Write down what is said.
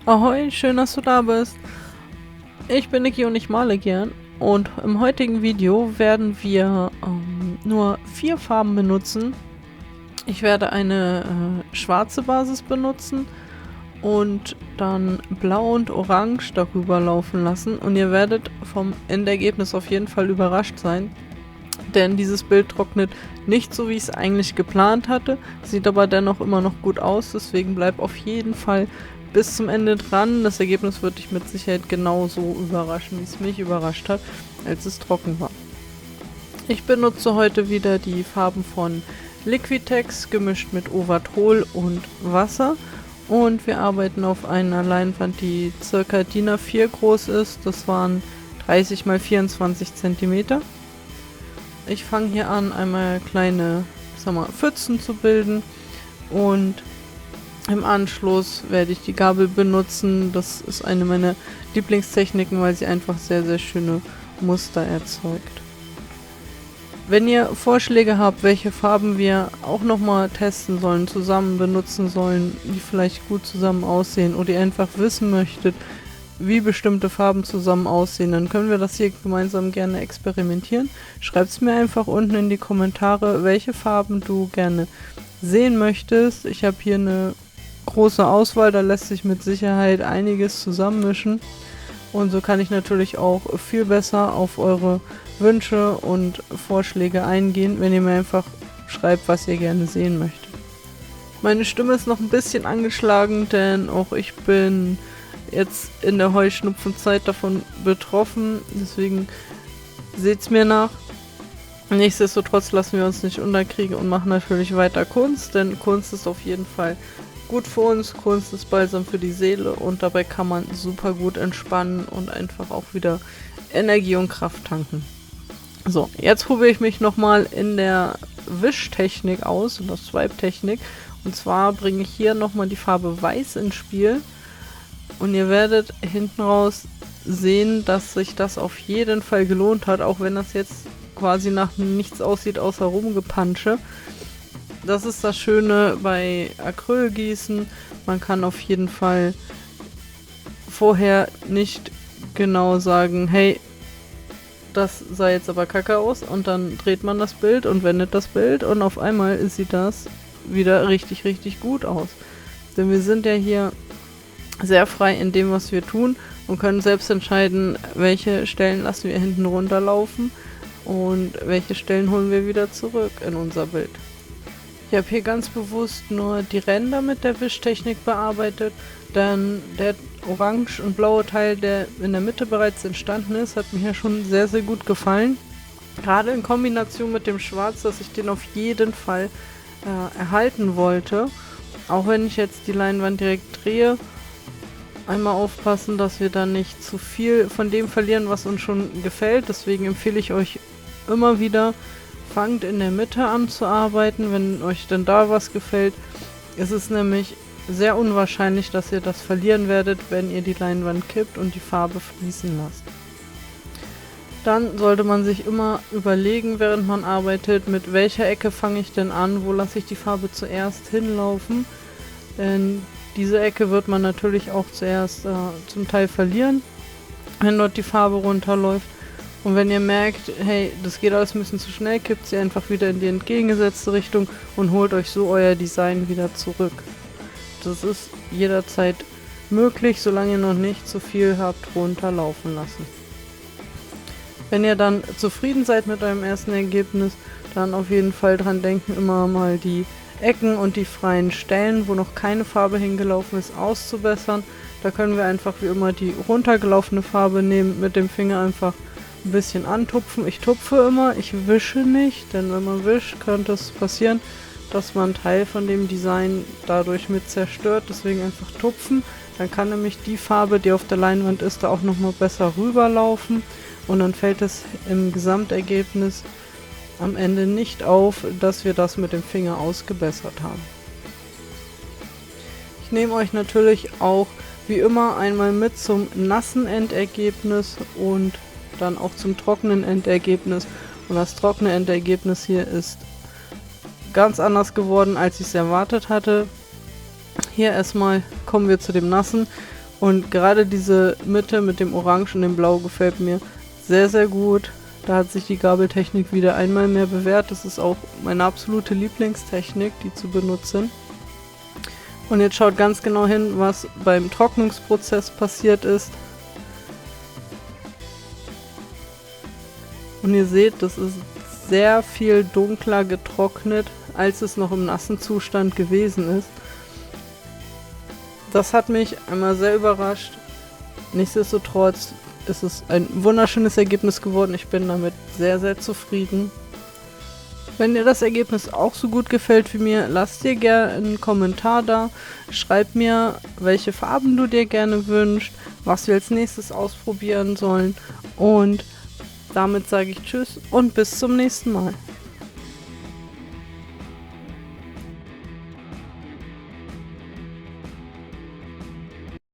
Ahoi, schön, dass du da bist. Ich bin Niki und ich male gern. Und im heutigen Video werden wir nur 4 Farben benutzen. Ich werde eine schwarze Basis benutzen und dann blau und orange darüber laufen lassen. Und ihr werdet vom Endergebnis auf jeden Fall überrascht sein. Denn dieses Bild trocknet nicht so, wie ich es eigentlich geplant hatte. Sieht aber dennoch immer noch gut aus. Deswegen bleib auf jeden Fall bis zum Ende dran. Das Ergebnis wird dich mit Sicherheit genauso überraschen, wie es mich überrascht hat, als es trocken war. Ich benutze heute wieder die Farben von Liquitex, gemischt mit Ovatol und Wasser. Und wir arbeiten auf einer Leinwand, die ca. DIN A4 groß ist. Das waren 30 x 24 cm. Ich fange hier an, einmal kleine, Pfützen zu bilden und im Anschluss werde ich die Gabel benutzen. Das ist eine meiner Lieblingstechniken, weil sie einfach sehr, sehr schöne Muster erzeugt. Wenn ihr Vorschläge habt, welche Farben wir auch nochmal testen sollen, zusammen benutzen sollen, die vielleicht gut zusammen aussehen, oder ihr einfach wissen möchtet, wie bestimmte Farben zusammen aussehen, dann können wir das hier gemeinsam gerne experimentieren. Schreibt es mir einfach unten in die Kommentare, welche Farben du gerne sehen möchtest. Ich habe hier eine große Auswahl, da lässt sich mit Sicherheit einiges zusammenmischen. Und so kann ich natürlich auch viel besser auf eure Wünsche und Vorschläge eingehen, wenn ihr mir einfach schreibt, was ihr gerne sehen möchtet. Meine Stimme ist noch ein bisschen angeschlagen, denn auch ich bin jetzt in der Heuschnupfenzeit davon betroffen, deswegen seht's mir nach. Nichtsdestotrotz lassen wir uns nicht unterkriegen und machen natürlich weiter Kunst, denn Kunst ist auf jeden Fall gut für uns. Kunst ist balsam für die Seele und dabei kann man super gut entspannen und einfach auch wieder Energie und Kraft tanken. So, jetzt probiere ich mich nochmal in der Wischtechnik aus, in der Swipe-Technik. Und zwar bringe ich hier nochmal die Farbe Weiß ins Spiel. Und ihr werdet hinten raus sehen, dass sich das auf jeden Fall gelohnt hat, auch wenn das jetzt quasi nach nichts aussieht außer Rumgepansche. Das ist das Schöne bei Acrylgießen. Man kann auf jeden Fall vorher nicht genau sagen, hey, das sah jetzt aber kacke aus, und dann dreht man das Bild und wendet das Bild und auf einmal sieht das wieder richtig, richtig gut aus. Denn wir sind ja hier sehr frei in dem, was wir tun und können selbst entscheiden, welche Stellen lassen wir hinten runterlaufen und welche Stellen holen wir wieder zurück in unser Bild. Ich habe hier ganz bewusst nur die Ränder mit der Wischtechnik bearbeitet, denn der orange und blaue Teil, der in der Mitte bereits entstanden ist, hat mir hier schon sehr, sehr gut gefallen. Gerade in Kombination mit dem Schwarz, dass ich den auf jeden Fall erhalten wollte. Auch wenn ich jetzt die Leinwand direkt drehe, einmal aufpassen, dass wir dann nicht zu viel von dem verlieren, was uns schon gefällt. Deswegen empfehle ich euch immer wieder, fangt in der Mitte an zu arbeiten, wenn euch denn da was gefällt. Es ist nämlich sehr unwahrscheinlich, dass ihr das verlieren werdet, wenn ihr die Leinwand kippt und die Farbe fließen lasst. Dann sollte man sich immer überlegen, während man arbeitet, mit welcher Ecke fange ich denn an, wo lasse ich die Farbe zuerst hinlaufen. Denn diese Ecke wird man natürlich auch zuerst zum Teil verlieren, wenn dort die Farbe runterläuft. Und wenn ihr merkt, hey, das geht alles ein bisschen zu schnell, kippt sie einfach wieder in die entgegengesetzte Richtung und holt euch so euer Design wieder zurück. Das ist jederzeit möglich, solange ihr noch nicht zu viel habt runterlaufen lassen. Wenn ihr dann zufrieden seid mit eurem ersten Ergebnis, dann auf jeden Fall dran denken, immer mal die Ecken und die freien Stellen, wo noch keine Farbe hingelaufen ist, auszubessern. Da können wir einfach wie immer die runtergelaufene Farbe nehmen, mit dem Finger einfach ein bisschen antupfen. Ich tupfe immer, ich wische nicht, denn wenn man wischt, könnte es passieren, dass man einen Teil von dem Design dadurch mit zerstört. Deswegen einfach tupfen. Dann kann nämlich die Farbe, die auf der Leinwand ist, da auch nochmal besser rüberlaufen. Und dann fällt es im Gesamtergebnis am Ende nicht auf, dass wir das mit dem Finger ausgebessert haben. Ich nehme euch natürlich auch wie immer einmal mit zum nassen Endergebnis und dann auch zum trockenen Endergebnis. Und das trockene Endergebnis hier ist ganz anders geworden, als ich es erwartet hatte. Hier erstmal kommen wir zu dem nassen. Und gerade diese Mitte mit dem Orange und dem Blau gefällt mir sehr, sehr gut. Da hat sich die Gabeltechnik wieder einmal mehr bewährt. Das ist auch meine absolute Lieblingstechnik, die zu benutzen. Und jetzt schaut ganz genau hin, was beim Trocknungsprozess passiert ist. Und ihr seht, das ist sehr viel dunkler getrocknet, als es noch im nassen Zustand gewesen ist. Das hat mich einmal sehr überrascht. Nichtsdestotrotz ist es ein wunderschönes Ergebnis geworden. Ich bin damit sehr, sehr zufrieden. Wenn dir das Ergebnis auch so gut gefällt wie mir, lass dir gerne einen Kommentar da. Schreib mir, welche Farben du dir gerne wünschst, was wir als nächstes ausprobieren sollen. Und damit sage ich Tschüss und bis zum nächsten Mal.